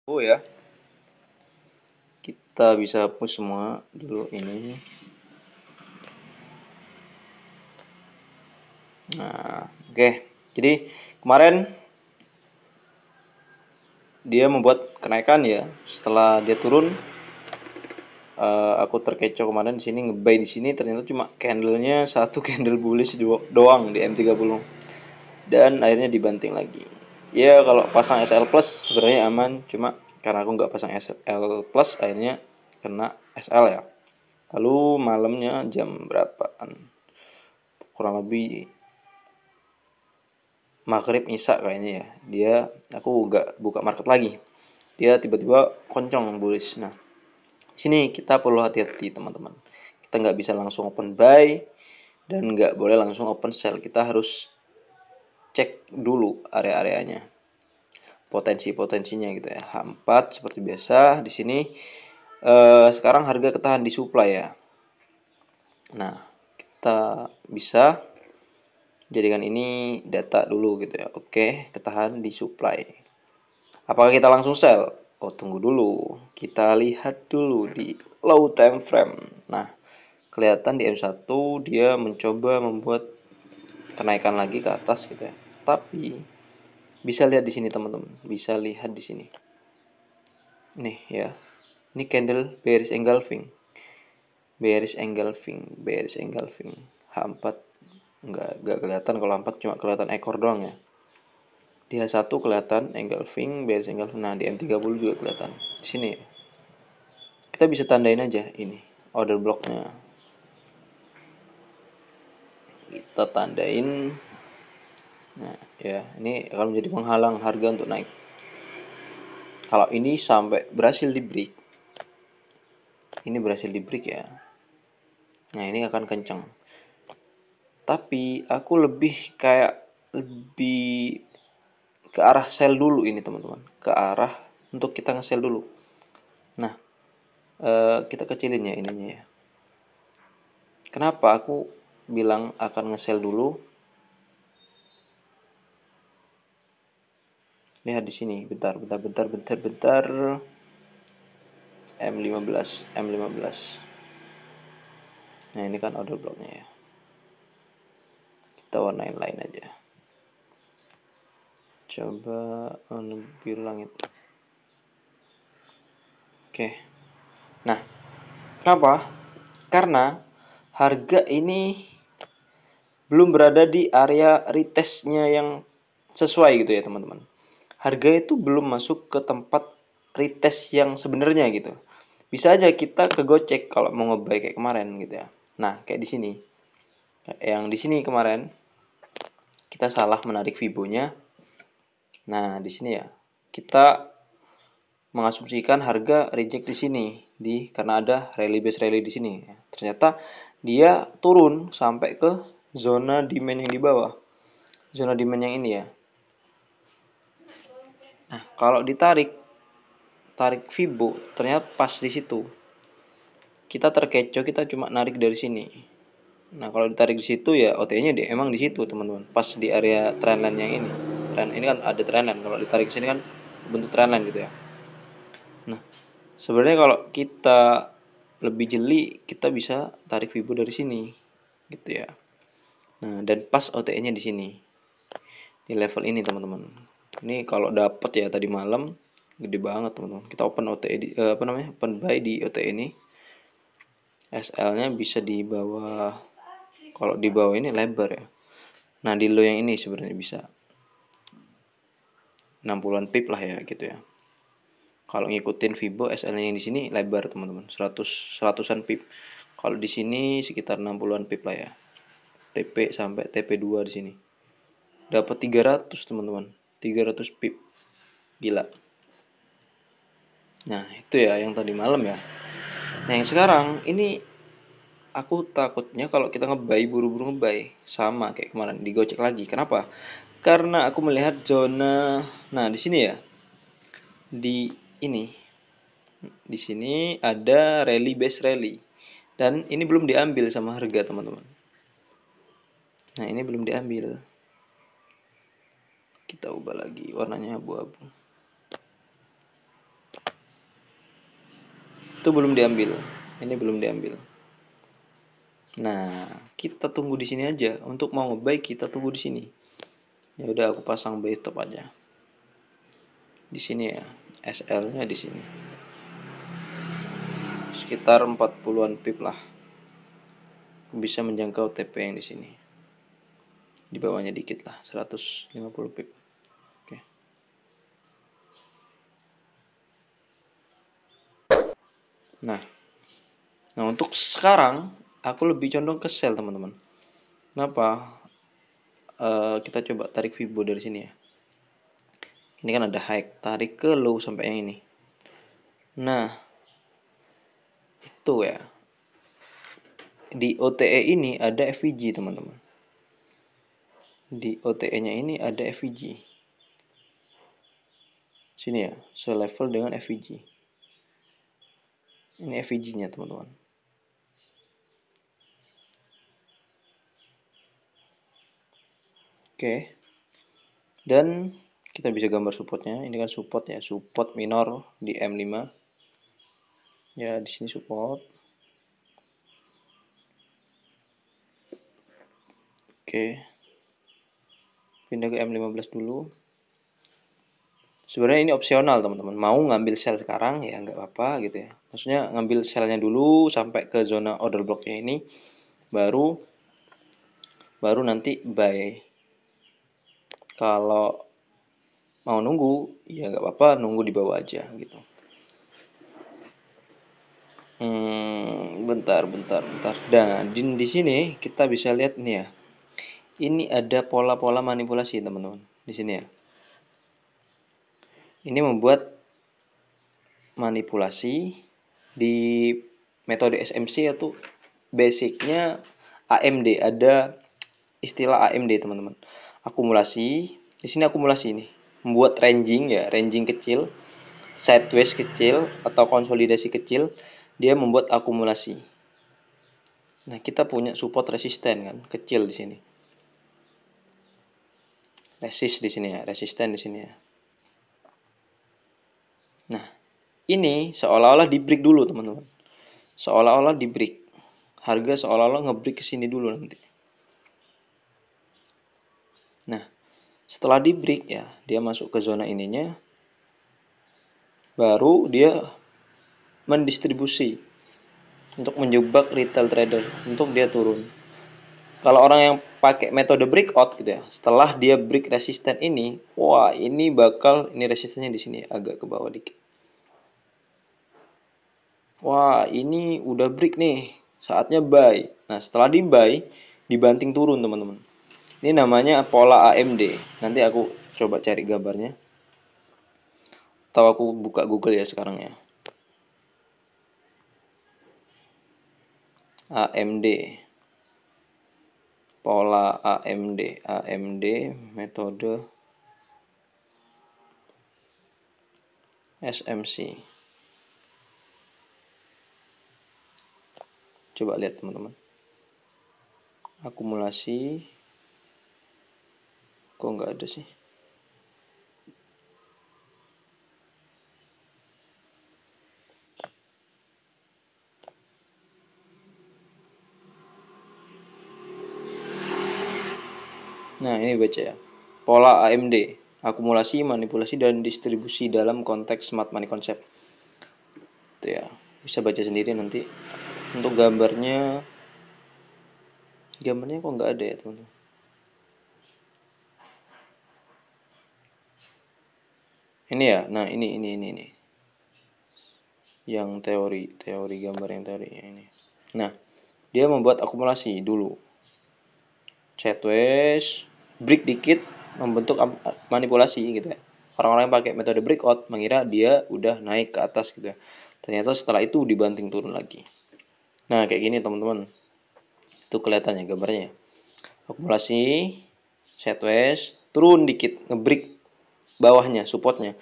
Oh ya, kita bisa hapus semua dulu ini. Nah, oke. Jadi kemarin dia membuat kenaikan ya. Setelah dia turun, aku terkecoh kemarin di sini ngebuy di sini ternyata cuma candlenya satu candle bullish doang di M30 dan akhirnya dibanting lagi. Ya kalau pasang SL plus sebenarnya aman, cuma karena aku nggak pasang SL plus akhirnya kena SL ya. Lalu malamnya jam berapaan? Kurang lebih maghrib isya kayaknya ya. Aku nggak buka market lagi. Dia tiba-tiba koncong bullish. Nah, sini kita perlu hati-hati teman-teman. Kita nggak bisa langsung open buy dan nggak boleh langsung open sell. Kita harus cek dulu area-areanya, potensi-potensinya gitu ya. H4 seperti biasa di sini. Sekarang harga ketahan di supply ya. Nah, kita bisa jadikan ini data dulu gitu ya. Oke, ketahan di supply. Apakah kita langsung sell? Oh, tunggu dulu. Kita lihat dulu di low time frame. Nah, kelihatan di M1 dia mencoba membuat kenaikan lagi ke atas gitu ya. Tapi bisa lihat di sini teman-teman. Bisa lihat di sini. Nih ya. Ini candle bearish engulfing. Bearish engulfing, bearish engulfing. H4 enggak kelihatan kalau H4 cuma kelihatan ekor doang ya. Di H1 kelihatan engulfing, bearish engulfing. Nah, di M30 juga kelihatan. Di sini ya. Kita bisa tandain aja ini order blocknya. Kita tandain. Nah, ya, ini akan menjadi penghalang harga untuk naik. Kalau ini sampai berhasil di break. Ini berhasil di break ya. Nah, ini akan kencang. Tapi aku lebih ke arah sell dulu ini teman-teman. Ke arah untuk kita nge-sell dulu. Nah, kita kecilin ya ininya ya. Kenapa aku bilang akan nge-sell dulu? Lihat di sini, bentar. M15. Nah, ini kan order blocknya ya. Kita warnain lain aja. Coba lebih langit. Oke. Nah, kenapa? Karena harga ini belum berada di area retestnya yang sesuai gitu ya teman-teman. Harga itu belum masuk ke tempat retest yang sebenarnya gitu. Bisa aja kita kegocek kalau mau ngebuy kayak kemarin gitu ya. Nah, kayak di sini. Yang di sini kemarin kita salah menarik Fibonya. Nah, di sini ya. Kita mengasumsikan harga reject di sini karena ada rally base rally di sini. Ternyata dia turun sampai ke zona demand yang di bawah. Zona demand yang ini ya. Nah, kalau tarik Fibo ternyata pas di situ. Kita terkecoh, kita cuma narik dari sini. Nah, kalau ditarik di situ ya OT-nya emang di situ, teman-teman. Pas di area trendline yang ini. Trend ini kan ada trendline. Kalau ditarik ke sini kan bentuk trendline gitu ya. Nah, sebenarnya kalau kita lebih jeli, kita bisa tarik Fibo dari sini. Gitu ya. Nah, dan pas OTE-nya di sini. Di level ini, teman-teman. Ini kalau dapat ya tadi malam gede banget, teman-teman. Kita open OTE open buy di OTE ini. SL-nya bisa di bawah, kalau di bawah ini lebar ya. Nah, di low yang ini sebenarnya bisa 60-an pip lah ya gitu ya. Kalau ngikutin Fibo SL-nya yang di sini lebar teman-teman, 100-an pip. Kalau di sini sekitar 60-an pip lah ya. TP sampai TP2 di sini. Dapat 300 teman-teman. 300 pip. Gila. Nah, itu ya yang tadi malam ya. Nah, yang sekarang ini aku takutnya kalau kita ngebuy buru-buru ngebuy sama kayak kemarin digocek lagi. Kenapa? Karena aku melihat zona, nah di sini ya. Di ini. Di sini ada rally base rally. Dan ini belum diambil sama harga, teman-teman. Nah, ini belum diambil. Kita ubah lagi warnanya abu-abu. Itu belum diambil. Ini belum diambil. Nah, kita tunggu di sini aja. Untuk mau nge-buy kita tunggu di sini. Ya udah aku pasang buy stop aja. Di sini ya. SL-nya di sini. Sekitar 40-an pip lah. Bisa menjangkau TP yang di sini. Di bawahnya dikit lah, 150 pip. Oke. Nah, untuk sekarang aku lebih condong ke sell, teman-teman. Kenapa? Kita coba tarik Fibo dari sini ya. Ini kan ada high, tarik ke low sampai yang ini. Nah, itu ya. Di OTE ini ada FVG, teman-teman. Di OTE-nya ini ada FVG. Sini ya, selevel dengan FVG. Ini FVG-nya, teman-teman. Oke. Dan kita bisa gambar supportnya. Ini kan support ya, support minor di M5. Ya, di sini support. Oke. Pindah ke M15 dulu. Sebenarnya ini opsional, teman-teman. Mau ngambil sell sekarang ya nggak apa-apa gitu ya. Maksudnya ngambil sellnya dulu sampai ke zona order blocknya ini, baru nanti buy. Kalau mau nunggu ya nggak apa-apa, nunggu di bawah aja gitu. Bentar. Dan di sini kita bisa lihat nih ya. Ini ada pola-pola manipulasi, teman-teman. Di sini ya. Ini membuat manipulasi di metode SMC atau basicnya AMD. Ada istilah AMD, teman-teman. Akumulasi. Di sini akumulasi ini membuat ranging ya, ranging kecil, sideways kecil atau konsolidasi kecil, dia membuat akumulasi. Nah, kita punya support resisten kan, kecil di sini. Resist di sini ya, resisten di sini ya. Nah, ini seolah-olah di break dulu, teman-teman. Seolah-olah di break. Harga seolah-olah nge-break ke sini dulu nanti. Nah, setelah di break ya, dia masuk ke zona ininya. Baru dia mendistribusi untuk menjebak retail trader untuk dia turun. Kalau orang yang pakai metode breakout gitu ya, setelah dia break resisten ini, wah ini bakal, ini resistennya di sini agak ke bawah dikit. Wah ini udah break nih, saatnya buy. Nah setelah di buy, dibanting turun, teman-teman. Ini namanya pola AMD. Nanti aku coba cari gambarnya. Atau aku buka Google ya sekarang ya. AMD. Pola AMD. AMD metode SMC. Coba lihat, teman-teman. Akumulasi. Kok nggak ada sih? Nah, ini baca ya. Pola AMD, akumulasi, manipulasi, dan distribusi dalam konteks smart money concept. Itu ya, bisa baca sendiri nanti. Untuk gambarnya kok nggak ada ya, teman-teman. Ini ya, nah ini. Yang teori gambar yang teori ini. Nah, dia membuat akumulasi dulu. Sideways, break dikit, membentuk manipulasi gitu ya. Orang-orang yang pakai metode breakout mengira dia udah naik ke atas gitu ya. Ternyata setelah itu dibanting turun lagi. Nah, kayak gini, teman-teman. Itu kelihatannya gambarnya. Akumulasi, sideways, turun dikit, ngebreak bawahnya, supportnya.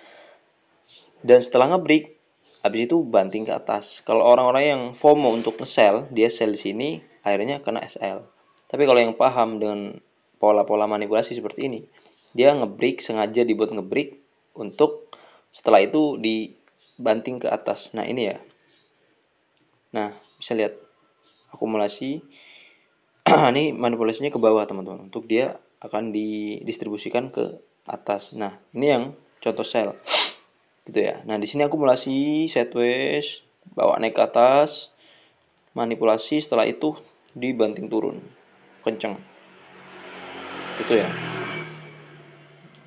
Dan setelah ngebreak, habis itu banting ke atas. Kalau orang-orang yang FOMO untuk nge-sell, dia sell di sini, akhirnya kena SL. Tapi kalau yang paham dengan pola-pola manipulasi seperti ini, dia ngebreak, sengaja dibuat ngebreak untuk setelah itu dibanting ke atas. Nah, ini ya. Nah, bisa lihat akumulasi. Ini manipulasinya ke bawah teman-teman, untuk dia akan didistribusikan ke atas. Nah, ini yang contoh sell gitu ya. Nah, di sini akumulasi sideways, bawa naik ke atas, manipulasi, setelah itu dibanting turun kenceng gitu ya.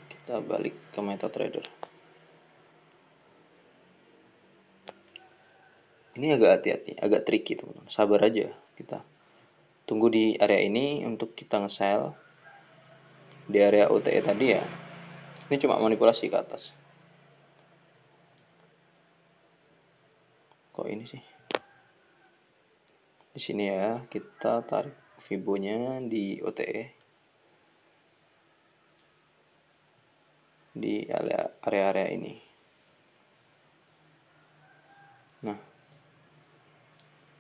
Kita balik ke MetaTrader. Ini agak hati-hati, agak tricky teman-teman, sabar aja, kita tunggu di area ini untuk kita nge-sell. Di area OTE tadi ya, ini cuma manipulasi ke atas. Kok ini sih? Di sini ya, kita tarik Fibo-nya di OTE. Di area-area ini. Nah,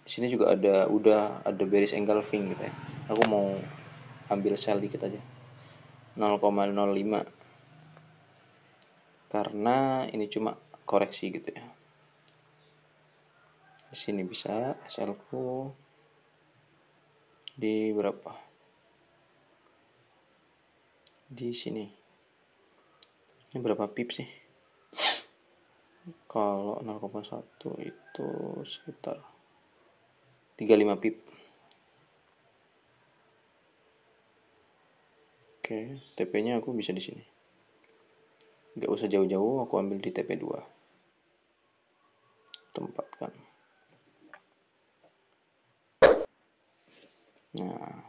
di sini juga udah ada bearish engulfing gitu ya. Aku mau ambil sell dikit aja. 0,05. Karena ini cuma koreksi gitu ya. Di sini bisa SL ku di berapa? Di sini. Ini berapa pip sih? Kalau 0,1 itu sekitar 35 pip. Oke, TP-nya aku bisa di sini. Nggak usah jauh-jauh, aku ambil di TP2. Tempatkan. Nah,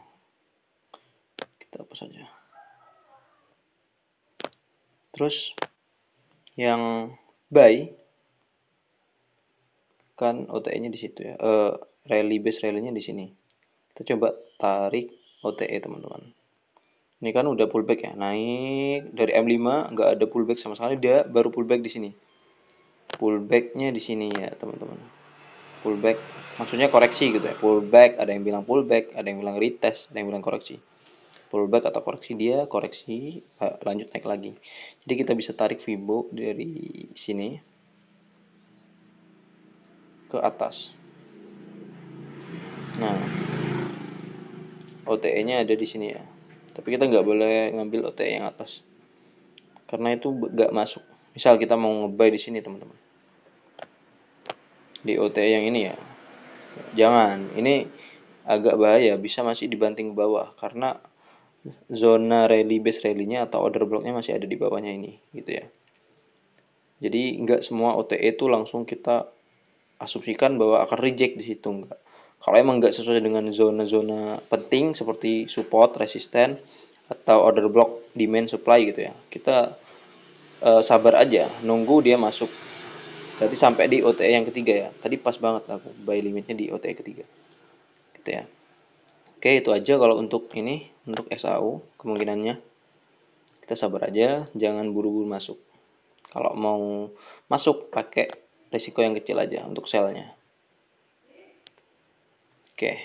kita hapus saja. Terus yang buy kan OTE-nya di situ ya. Rally base rally-nya di sini. Kita coba tarik OTE teman-teman. Ini kan udah pullback ya, naik dari M5 nggak ada pullback sama sekali, dia baru pullback di sini. Pullbacknya di sini ya teman-teman. Pullback maksudnya koreksi gitu ya. Pullback, ada yang bilang pullback, ada yang bilang retest, ada yang bilang koreksi. Pullback atau koreksi, dia koreksi lanjut naik lagi. Jadi kita bisa tarik Fibo dari sini ke atas. Nah, OTE-nya ada di sini ya. Tapi kita nggak boleh ngambil OTE yang atas, karena itu nggak masuk. Misal kita mau nge-buy di sini teman-teman, di OTE yang ini ya, jangan. Ini agak bahaya, bisa masih dibanting ke bawah karena zona rally base rally-nya atau order block-nya masih ada di bawahnya ini gitu ya. Jadi nggak semua OTE itu langsung kita asumsikan bahwa akan reject di situ, enggak. Kalau emang nggak sesuai dengan zona-zona penting seperti support, resisten, atau order block, demand, supply gitu ya, kita sabar aja, nunggu dia masuk. Berarti sampai di OTE yang ketiga ya. Tadi pas banget aku buy limitnya di OTE ketiga. Gitu ya. Oke, itu aja kalau untuk ini, untuk SAU kemungkinannya. Kita sabar aja, jangan buru-buru masuk. Kalau mau masuk pakai risiko yang kecil aja untuk sell-nya. Oke.